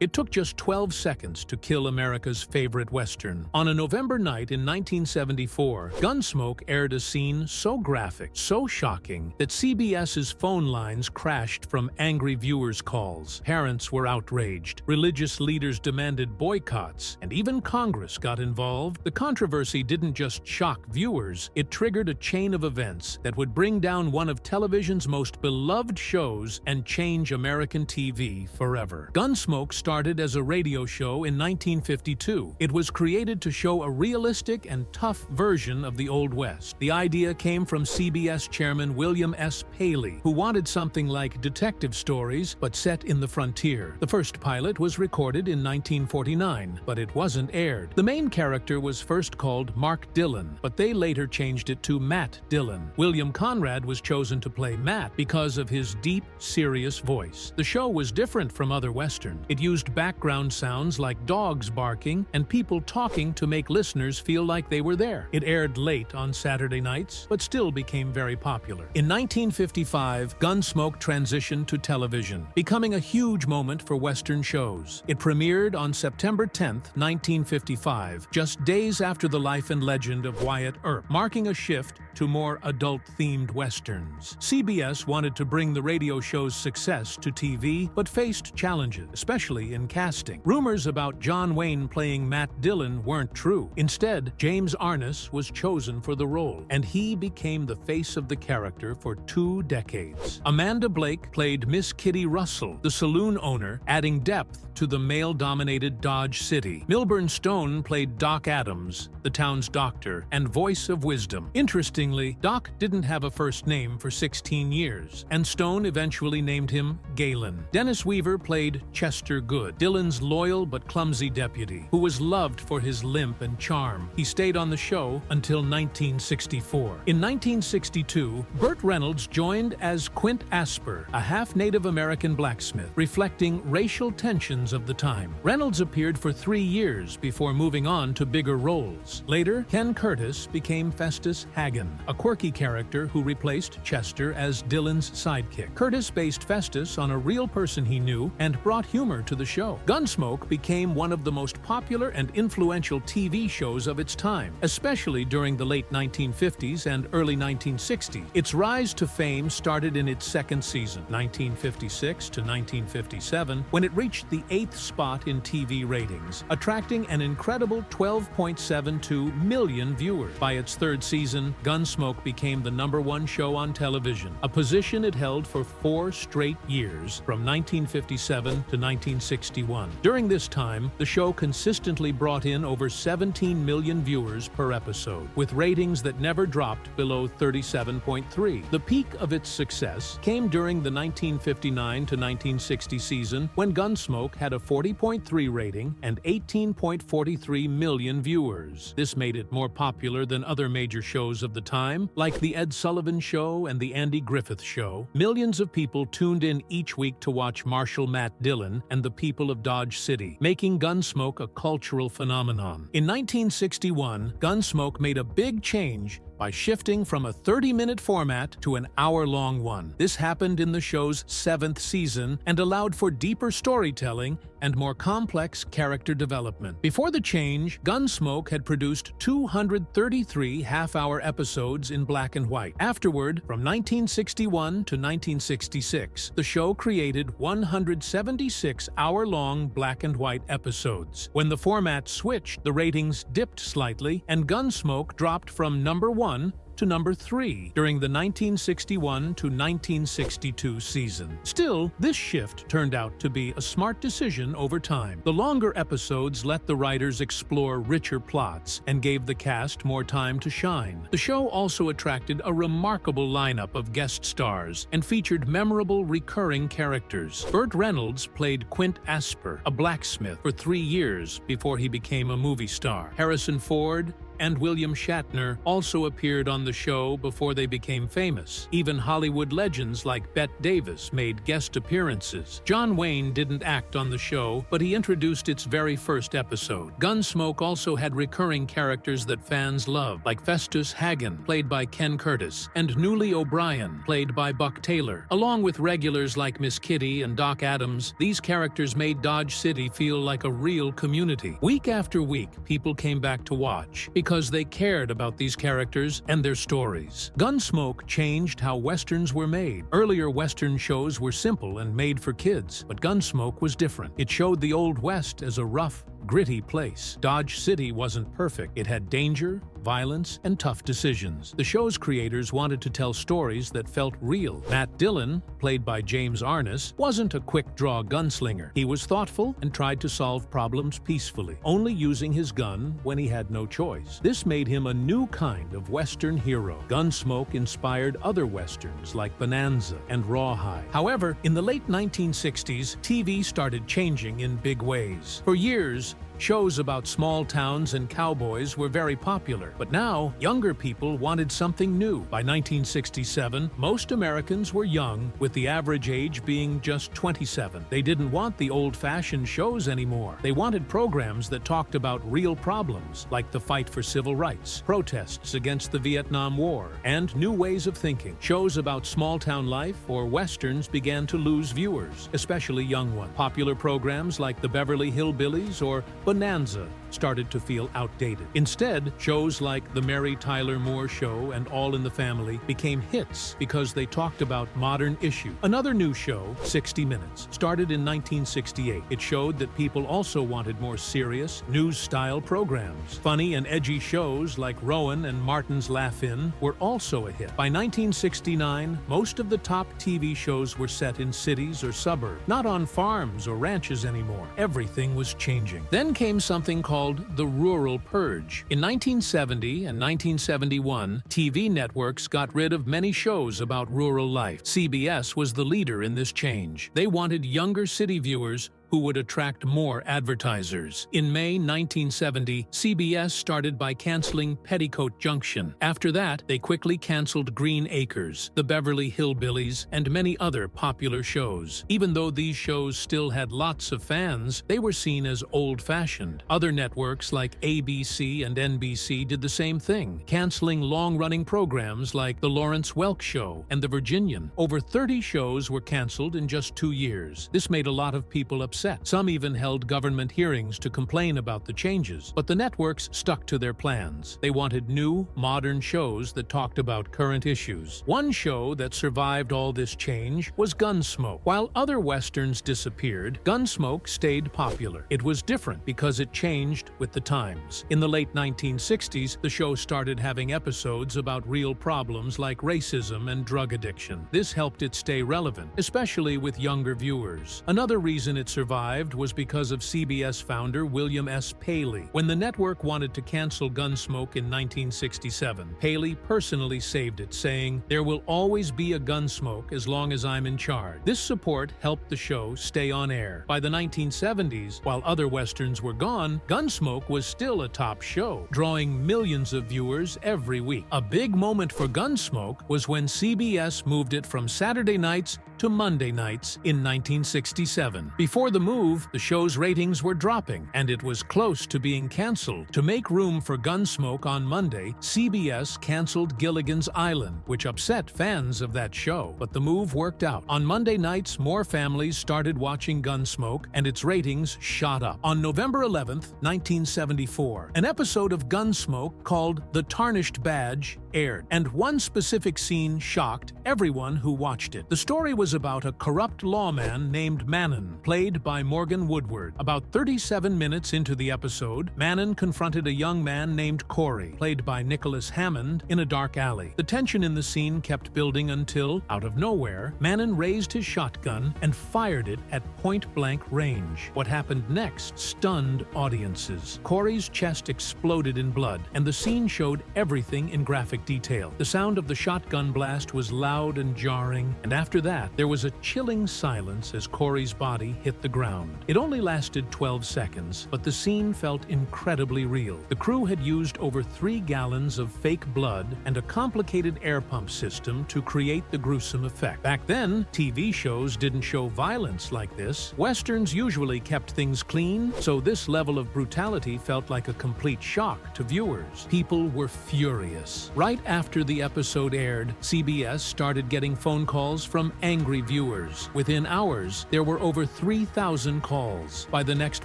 It took just 12 seconds to kill America's favorite Western. On a November night in 1974, Gunsmoke aired a scene so graphic, so shocking, that CBS's phone lines crashed from angry viewers' calls. Parents were outraged, religious leaders demanded boycotts, and even Congress got involved. The controversy didn't just shock viewers, it triggered a chain of events that would bring down one of television's most beloved shows and change American TV forever. Gunsmoke started as a radio show in 1952. It was created to show a realistic and tough version of the Old West. The idea came from CBS chairman William S. Paley, who wanted something like detective stories but set in the frontier. The first pilot was recorded in 1949, but it wasn't aired. The main character was first called Mark Dillon, but they later changed it to Matt Dillon. William Conrad was chosen to play Matt because of his deep, serious voice. The show was different from other westerns. It used background sounds like dogs barking and people talking to make listeners feel like they were there. It aired late on Saturday nights, but still became very popular. In 1955, Gunsmoke transitioned to television, becoming a huge moment for Western shows. It premiered on September 10, 1955, just days after the life and legend of Wyatt Earp, marking a shift to more adult-themed westerns. CBS wanted to bring the radio show's success to TV, but faced challenges, especially in casting. Rumors about John Wayne playing Matt Dillon weren't true. Instead, James Arness was chosen for the role, and he became the face of the character for 2 decades. Amanda Blake played Miss Kitty Russell, the saloon owner, adding depth to the male-dominated Dodge City. Milburn Stone played Doc Adams, the town's doctor and voice of wisdom. Interestingly, Doc didn't have a first name for 16 years, and Stone eventually named him Galen. Dennis Weaver played Chester Good, Dillon's loyal but clumsy deputy, who was loved for his limp and charm. He stayed on the show until 1964. In 1962, Burt Reynolds joined as Quint Asper, a half-Native American blacksmith, reflecting racial tensions of the time. Reynolds appeared for 3 years before moving on to bigger roles. Later, Ken Curtis became Festus Hagen, a quirky character who replaced Chester as Dillon's sidekick. Curtis based Festus on a real person he knew and brought humor to the show. Gunsmoke became one of the most popular and influential TV shows of its time, especially during the late 1950s and early 1960s. Its rise to fame started in its second season, 1956 to 1957, when it reached the 8th spot in TV ratings, attracting an incredible 12.72 million viewers. By its third season, Gunsmoke became the #1 show on television, a position it held for 4 straight years, from 1957 to 1961. During this time, the show consistently brought in over 17 million viewers per episode, with ratings that never dropped below 37.3. The peak of its success came during the 1959 to 1960 season, when Gunsmoke had a 40.3 rating and 18.43 million viewers. This made it more popular than other major shows of the time, like The Ed Sullivan Show and The Andy Griffith Show. Millions of people tuned in each week to watch Marshal Matt Dillon and the people of Dodge City, making Gunsmoke a cultural phenomenon. In 1961, Gunsmoke made a big change by shifting from a 30-minute format to an hour-long one. This happened in the show's 7th season and allowed for deeper storytelling and more complex character development. Before the change, Gunsmoke had produced 233 half-hour episodes in black and white. Afterward, from 1961 to 1966, the show created 176 hour-long black and white episodes. When the format switched, the ratings dipped slightly, and Gunsmoke dropped from #1 to #3 during the 1961 to 1962 season. Still, this shift turned out to be a smart decision over time. The longer episodes let the writers explore richer plots and gave the cast more time to shine. The show also attracted a remarkable lineup of guest stars and featured memorable recurring characters. Burt Reynolds played Quint Asper, a blacksmith, for 3 years before he became a movie star. Harrison Ford, and William Shatner also appeared on the show before they became famous. Even Hollywood legends like Bette Davis made guest appearances. John Wayne didn't act on the show, but he introduced its very first episode. Gunsmoke also had recurring characters that fans loved, like Festus Hagen, played by Ken Curtis, and Newly O'Brien, played by Buck Taylor. Along with regulars like Miss Kitty and Doc Adams, these characters made Dodge City feel like a real community. Week after week, people came back to watch because they cared about these characters and their stories. Gunsmoke changed how Westerns were made. Earlier Western shows were simple and made for kids, but Gunsmoke was different. It showed the Old West as a rough, gritty place. Dodge City wasn't perfect. It had danger, violence, and tough decisions. The show's creators wanted to tell stories that felt real. Matt Dillon, played by James Arness, wasn't a quick-draw gunslinger. He was thoughtful and tried to solve problems peacefully, only using his gun when he had no choice. This made him a new kind of Western hero. Gunsmoke inspired other Westerns like Bonanza and Rawhide. However, in the late 1960s, TV started changing in big ways. For years, shows about small towns and cowboys were very popular, but now younger people wanted something new. By 1967, most Americans were young, with the average age being just 27. They didn't want the old-fashioned shows anymore. They wanted programs that talked about real problems, like the fight for civil rights, protests against the Vietnam War, and new ways of thinking. Shows about small-town life or Westerns began to lose viewers, especially young ones. Popular programs like the Beverly Hillbillies or Bonanza started to feel outdated. Instead, shows like The Mary Tyler Moore Show and All in the Family became hits because they talked about modern issues. Another new show, 60 Minutes, started in 1968. It showed that people also wanted more serious, news-style programs. Funny and edgy shows like Rowan and Martin's Laugh-In were also a hit. By 1969, most of the top TV shows were set in cities or suburbs, not on farms or ranches anymore. Everything was changing. Then came something called the rural purge. In 1970 and 1971, TV networks got rid of many shows about rural life. CBS was the leader in this change. They wanted younger city viewers who would attract more advertisers. In May 1970, CBS started by canceling Petticoat Junction. After that, they quickly canceled Green Acres, the Beverly Hillbillies, and many other popular shows. Even though these shows still had lots of fans, they were seen as old-fashioned. Other networks like ABC and NBC did the same thing, canceling long-running programs like The Lawrence Welk Show and The Virginian. Over 30 shows were canceled in just 2 years. This made a lot of people upset. Some even held government hearings to complain about the changes, but the networks stuck to their plans. They wanted new, modern shows that talked about current issues. One show that survived all this change was Gunsmoke. While other Westerns disappeared, Gunsmoke stayed popular. It was different because it changed with the times. In the late 1960s, the show started having episodes about real problems like racism and drug addiction. This helped it stay relevant, especially with younger viewers. Another reason it survived was because of CBS founder William S. Paley. When the network wanted to cancel Gunsmoke in 1967, Paley personally saved it, saying, "There will always be a Gunsmoke as long as I'm in charge." This support helped the show stay on air. By the 1970s, while other Westerns were gone, Gunsmoke was still a top show, drawing millions of viewers every week. A big moment for Gunsmoke was when CBS moved it from Saturday nights to Monday nights in 1967. Before the move, the show's ratings were dropping, and it was close to being canceled. To make room for Gunsmoke on Monday, CBS canceled Gilligan's Island, which upset fans of that show, but the move worked out. On Monday nights, more families started watching Gunsmoke, and its ratings shot up. On November 11, 1974, an episode of Gunsmoke called The Tarnished Badge aired, and one specific scene shocked everyone who watched it. The story was about a corrupt lawman named Manon, played by Morgan Woodward. About 37 minutes into the episode, Manon confronted a young man named Corey, played by Nicholas Hammond, in a dark alley. The tension in the scene kept building until, out of nowhere, Manon raised his shotgun and fired it at point-blank range. What happened next stunned audiences. Corey's chest exploded in blood, and the scene showed everything in graphic detail. The sound of the shotgun blast was loud and jarring, and after that, there was a chilling silence as Corey's body hit the ground. ground. It only lasted 12 seconds, but the scene felt incredibly real. The crew had used over 3 gallons of fake blood and a complicated air pump system to create the gruesome effect. Back then, TV shows didn't show violence like this. Westerns usually kept things clean, so this level of brutality felt like a complete shock to viewers. People were furious. Right after the episode aired, CBS started getting phone calls from angry viewers. Within hours, there were over 3,000 calls. By the next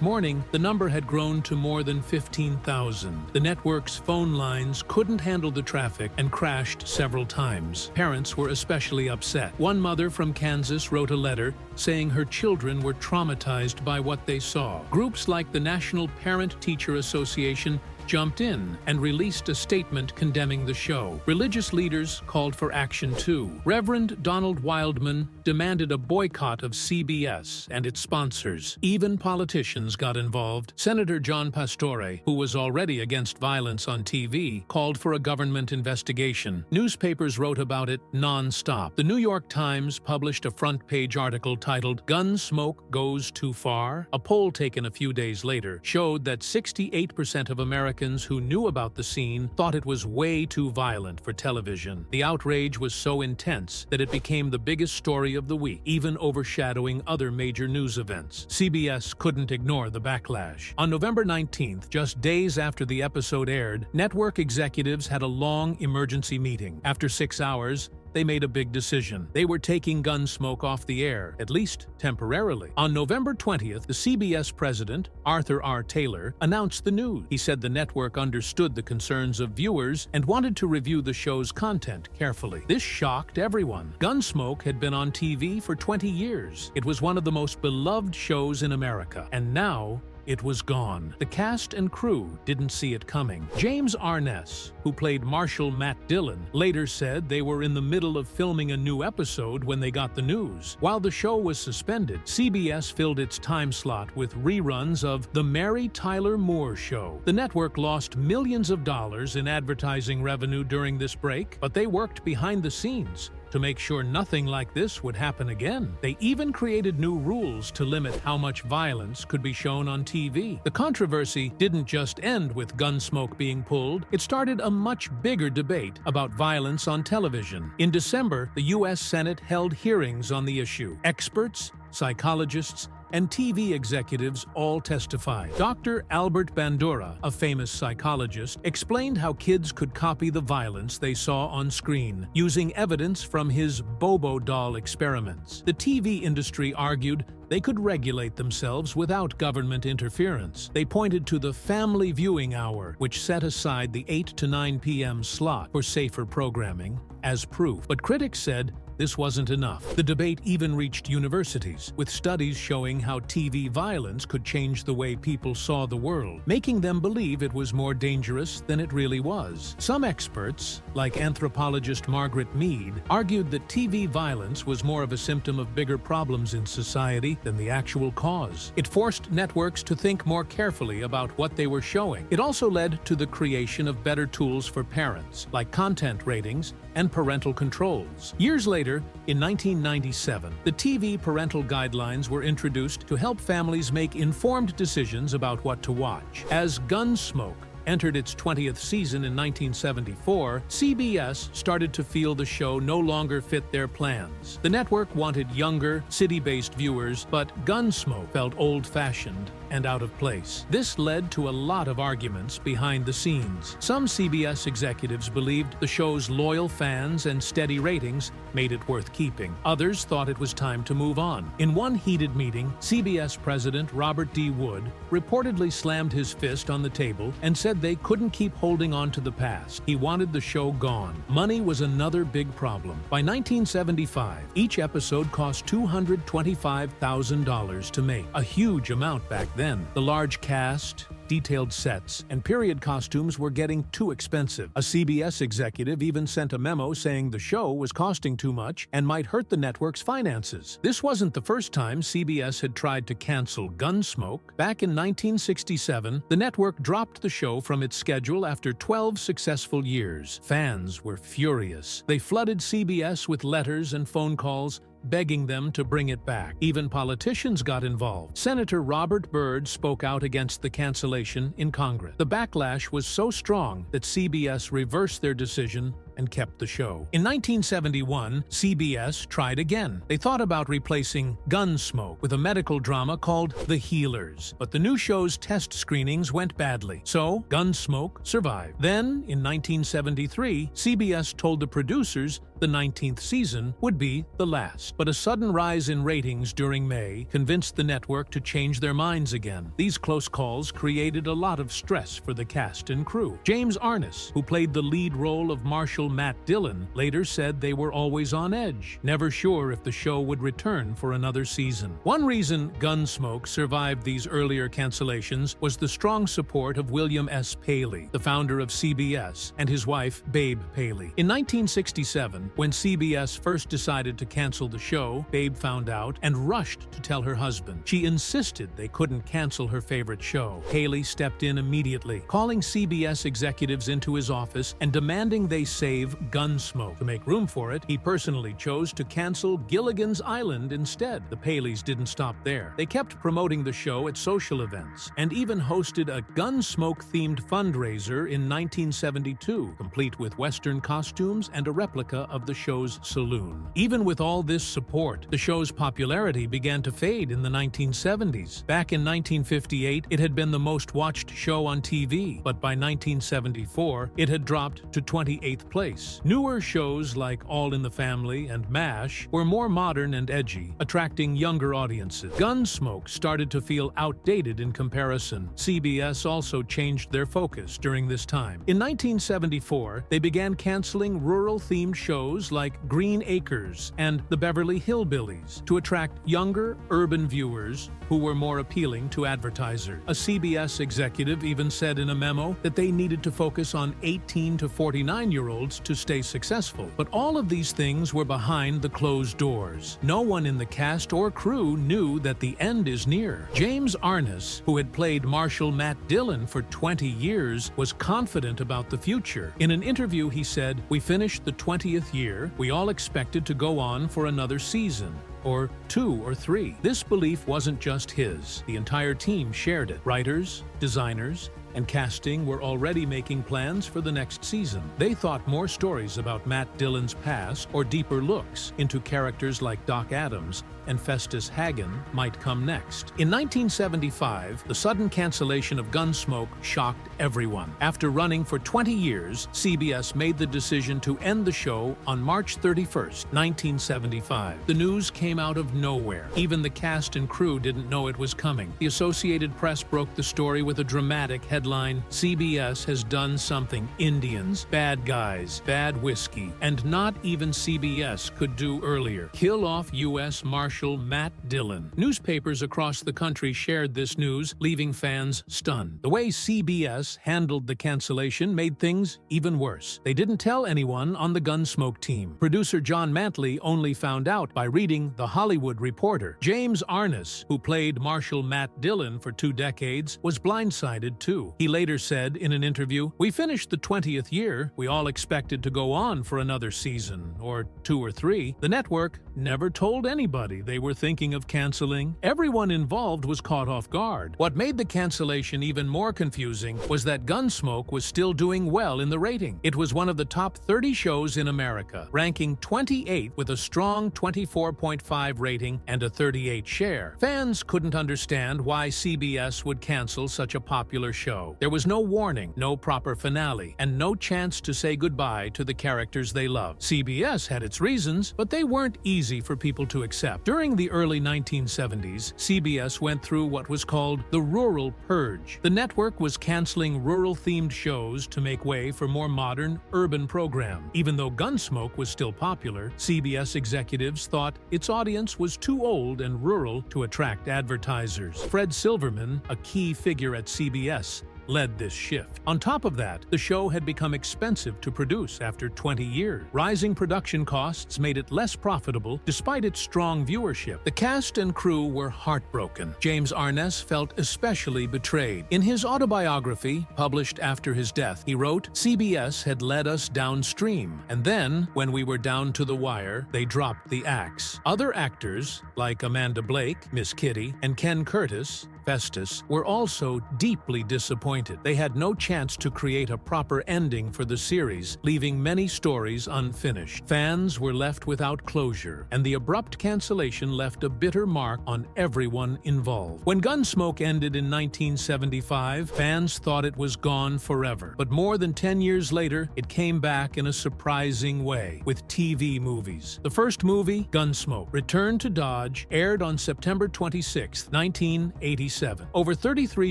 morning, the number had grown to more than 15,000. The network's phone lines couldn't handle the traffic and crashed several times. Parents were especially upset. One mother from Kansas wrote a letter saying her children were traumatized by what they saw. Groups like the National Parent-Teacher Association jumped in and released a statement condemning the show. Religious leaders called for action too. Reverend Donald Wildman demanded a boycott of CBS and its sponsors. Even politicians got involved. Senator John Pastore, who was already against violence on TV, called for a government investigation. Newspapers wrote about it non-stop. The New York Times published a front-page article titled "Gunsmoke Goes Too Far?" A poll taken a few days later showed that 68% of Americans who knew about the scene thought it was way too violent for television. The outrage was so intense that it became the biggest story of the week, even overshadowing other major news events. CBS couldn't ignore the backlash. On November 19th, just days after the episode aired, network executives had a long emergency meeting. After 6 hours, they made a big decision. They were taking Gunsmoke off the air, at least temporarily. On November 20th, the CBS president, Arthur R. Taylor, announced the news. He said the network understood the concerns of viewers and wanted to review the show's content carefully. This shocked everyone. Gunsmoke had been on TV for 20 years. It was one of the most beloved shows in America, and now it was gone. The cast and crew didn't see it coming. James Arness, who played Marshal Matt Dillon, later said they were in the middle of filming a new episode when they got the news. While the show was suspended, CBS filled its time slot with reruns of The Mary Tyler Moore Show. The network lost millions of dollars in advertising revenue during this break, but they worked behind the scenes to make sure nothing like this would happen again. They even created new rules to limit how much violence could be shown on TV. The controversy didn't just end with Gunsmoke being pulled. It started a much bigger debate about violence on television. In December, the U.S. Senate held hearings on the issue. Experts, psychologists, and TV executives all testified. Dr. Albert Bandura, a famous psychologist, explained how kids could copy the violence they saw on screen, using evidence from his Bobo doll experiments. The TV industry argued they could regulate themselves without government interference. They pointed to the family viewing hour, which set aside the 8 to 9 p.m. slot for safer programming, as proof. But critics said this wasn't enough. The debate even reached universities, with studies showing how TV violence could change the way people saw the world, making them believe it was more dangerous than it really was. Some experts, like anthropologist Margaret Mead, argued that TV violence was more of a symptom of bigger problems in society than the actual cause. It forced networks to think more carefully about what they were showing. It also led to the creation of better tools for parents, like content ratings and parental controls. Years later, in 1997, the TV parental guidelines were introduced to help families make informed decisions about what to watch. As Gunsmoke entered its 20th season in 1974, CBS started to feel the show no longer fit their plans. The network wanted younger, city-based viewers, but Gunsmoke felt old-fashioned and out of place. This led to a lot of arguments behind the scenes. Some CBS executives believed the show's loyal fans and steady ratings made it worth keeping. Others thought it was time to move on. In one heated meeting, CBS President Robert D. Wood reportedly slammed his fist on the table and said they couldn't keep holding on to the past. He wanted the show gone. Money was another big problem. By 1975, each episode cost $225,000 to make, a huge amount back then. The large cast, detailed sets, and period costumes were getting too expensive. A CBS executive even sent a memo saying the show was costing too much and might hurt the network's finances. This wasn't the first time CBS had tried to cancel Gunsmoke. Back in 1967, the network dropped the show from its schedule after 12 successful years. Fans were furious. They flooded CBS with letters and phone calls begging them to bring it back. Even politicians got involved. Senator Robert Byrd spoke out against the cancellation in Congress. The backlash was so strong that CBS reversed their decision and kept the show. In 1971, CBS tried again. They thought about replacing Gunsmoke with a medical drama called The Healers, but the new show's test screenings went badly, so Gunsmoke survived. Then, in 1973, CBS told the producers the 19th season would be the last. But a sudden rise in ratings during May convinced the network to change their minds again. These close calls created a lot of stress for the cast and crew. James Arness, who played the lead role of Marshal Matt Dillon, later said they were always on edge, never sure if the show would return for another season. One reason Gunsmoke survived these earlier cancellations was the strong support of William S. Paley, the founder of CBS, and his wife, Babe Paley. In 1967, when CBS first decided to cancel the show, Babe found out and rushed to tell her husband. She insisted they couldn't cancel her favorite show. Paley stepped in immediately, calling CBS executives into his office and demanding they save Gunsmoke. To make room for it, he personally chose to cancel Gilligan's Island instead. The Paleys didn't stop there. They kept promoting the show at social events and even hosted a Gunsmoke-themed fundraiser in 1972, complete with Western costumes and a replica of the show's saloon. Even with all this support, the show's popularity began to fade in the 1970s. Back in 1958, it had been the most watched show on TV, but by 1974, it had dropped to 28th place. Newer shows like All in the Family and MASH were more modern and edgy, attracting younger audiences. Gunsmoke started to feel outdated in comparison. CBS also changed their focus during this time. In 1974, they began canceling rural-themed shows like Green Acres and The Beverly Hillbillies to attract younger, urban viewers who were more appealing to advertisers. A CBS executive even said in a memo that they needed to focus on 18 to 49-year-olds to stay successful. But all of these things were behind the closed doors. No one in the cast or crew knew that the end is near. James Arness, who had played Marshal Matt Dillon for 20 years, was confident about the future. In an interview, he said, "We finished the 20th year. We all expected to go on for another season, or 2 or 3. This belief wasn't just his. The entire team shared it. Writers, designers, and casting were already making plans for the next season. They thought more stories about Matt Dillon's past or deeper looks into characters like Doc Adams and Festus Hagen might come next." In 1975, the sudden cancellation of Gunsmoke shocked everyone. After running for 20 years, CBS made the decision to end the show on March 31st, 1975. The news came out of nowhere. Even the cast and crew didn't know it was coming. The Associated Press broke the story with a dramatic headline, "CBS has done something Indians, bad guys, bad whiskey, and not even CBS could do earlier. Kill off U.S. Marshal Matt Dillon." Newspapers across the country shared this news, leaving fans stunned. The way CBS handled the cancellation made things even worse. They didn't tell anyone on the Gunsmoke team. Producer John Mantley only found out by reading The Hollywood Reporter. James Arness, who played Marshal Matt Dillon for 2 decades, was blindsided too. He later said in an interview, "We finished the 20th year. We all expected to go on for another season, or 2 or 3. The network never told anybody they were thinking of canceling. Everyone involved was caught off guard." What made the cancellation even more confusing was that Gunsmoke was still doing well in the rating. It was one of the top 30 shows in America, ranking 28 with a strong 24.5 rating and a 38 share. Fans couldn't understand why CBS would cancel such a popular show. There was no warning, no proper finale, and no chance to say goodbye to the characters they loved. CBS had its reasons, but they weren't easy for people to accept. During the early 1970s, CBS went through what was called the rural purge. The network was canceling rural-themed shows to make way for more modern, urban programs. Even though Gunsmoke was still popular, CBS executives thought its audience was too old and rural to attract advertisers. Fred Silverman, a key figure at CBS, led this shift. On top of that, the show had become expensive to produce after 20 years. Rising production costs made it less profitable despite its strong viewership. The cast and crew were heartbroken. James Arness felt especially betrayed. In his autobiography, published after his death, he wrote, "CBS had led us downstream, and then, when we were down to the wire, they dropped the axe." Other actors, like Amanda Blake, Miss Kitty, and Ken Curtis, Festus, were also deeply disappointed. They had no chance to create a proper ending for the series, leaving many stories unfinished. Fans were left without closure, and the abrupt cancellation left a bitter mark on everyone involved. When Gunsmoke ended in 1975, fans thought it was gone forever. But more than 10 years later, it came back in a surprising way, with TV movies. The first movie, Gunsmoke, returned to Dodge, aired on September 26, 1987. Over 33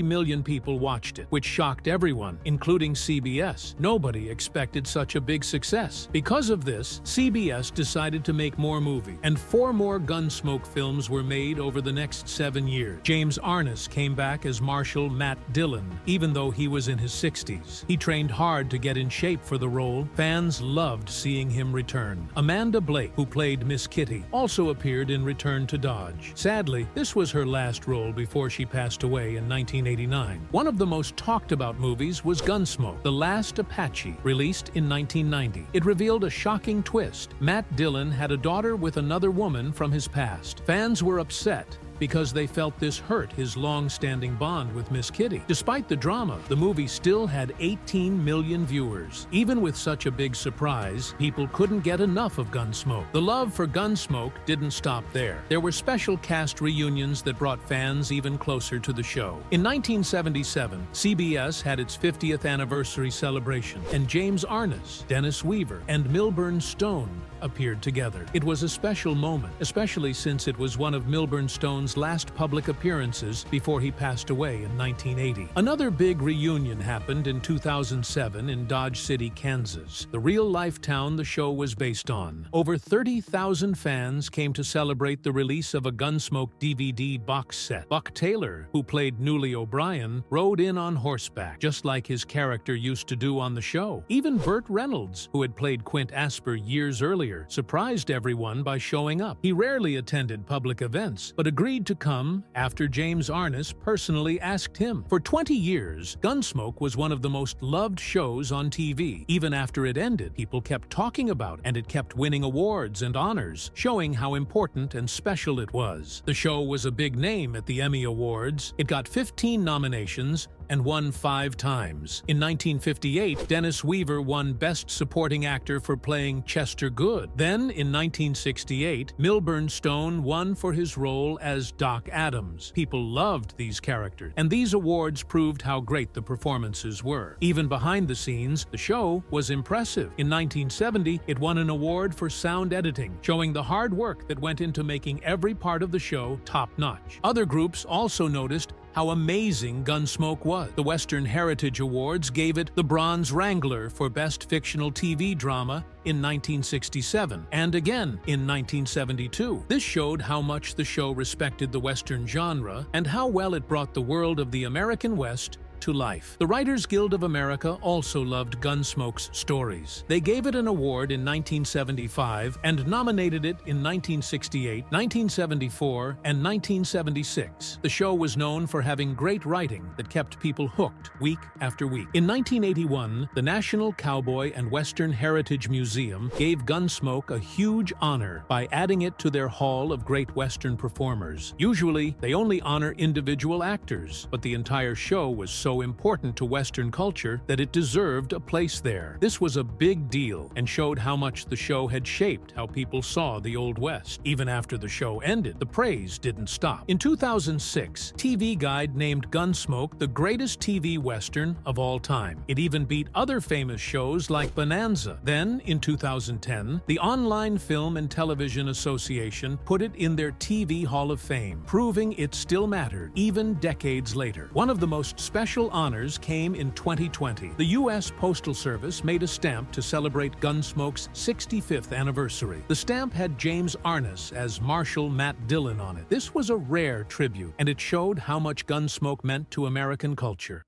million people watched it, which shocked everyone, including CBS. Nobody expected such a big success. Because of this, CBS decided to make more movies, and 4 more Gunsmoke films were made over the next 7 years. James Arness came back as Marshal Matt Dillon, even though he was in his 60s. He trained hard to get in shape for the role. Fans loved seeing him return. Amanda Blake, who played Miss Kitty, also appeared in Return to Dodge. Sadly, this was her last role before she passed away in 1989. One of the most talked about movies was Gunsmoke, The Last Apache, released in 1990. It revealed a shocking twist. Matt Dillon had a daughter with another woman from his past. Fans were upset because they felt this hurt his long-standing bond with Miss Kitty. Despite the drama, the movie still had 18 million viewers. Even with such a big surprise, people couldn't get enough of Gunsmoke. The love for Gunsmoke didn't stop there. There were special cast reunions that brought fans even closer to the show. In 1977, CBS had its 50th anniversary celebration, and James Arness, Dennis Weaver, and Milburn Stone appeared together. It was a special moment, especially since it was one of Milburn Stone's last public appearances before he passed away in 1980. Another big reunion happened in 2007 in Dodge City, Kansas, the real-life town the show was based on. Over 30,000 fans came to celebrate the release of a Gunsmoke DVD box set. Buck Taylor, who played Newly O'Brien, rode in on horseback, just like his character used to do on the show. Even Burt Reynolds, who had played Quint Asper years earlier, surprised everyone by showing up. He rarely attended public events, but agreed to come after James Arness personally asked him. For 20 years, Gunsmoke was one of the most loved shows on TV. Even after it ended, people kept talking about it, and it kept winning awards and honors, showing how important and special it was. The show was a big name at the Emmy Awards. It got 15 nominations and won 5 times. In 1958, Dennis Weaver won Best Supporting Actor for playing Chester Good. Then, in 1968, Milburn Stone won for his role as Doc Adams. People loved these characters, and these awards proved how great the performances were. Even behind the scenes, the show was impressive. In 1970, it won an award for sound editing, showing the hard work that went into making every part of the show top-notch. Other groups also noticed how amazing Gunsmoke was. The Western Heritage Awards gave it the Bronze Wrangler for Best Fictional TV Drama in 1967, and again in 1972. This showed how much the show respected the Western genre and how well it brought the world of the American West to life. The Writers Guild of America also loved Gunsmoke's stories. They gave it an award in 1975 and nominated it in 1968, 1974, and 1976. The show was known for having great writing that kept people hooked week after week. In 1981, the National Cowboy and Western Heritage Museum gave Gunsmoke a huge honor by adding it to their Hall of Great Western Performers. Usually, they only honor individual actors, but the entire show was so important to Western culture that it deserved a place there. This was a big deal and showed how much the show had shaped how people saw the Old West. Even after the show ended, the praise didn't stop. In 2006, TV Guide named Gunsmoke the greatest TV Western of all time. It even beat other famous shows like Bonanza. Then, in 2010, the Online Film and Television Association put it in their TV Hall of Fame, proving it still mattered, even decades later. One of the most special honors came in 2020. The U.S. Postal Service made a stamp to celebrate Gunsmoke's 65th anniversary. The stamp had James Arness as Marshal Matt Dillon on it. This was a rare tribute, and it showed how much Gunsmoke meant to American culture.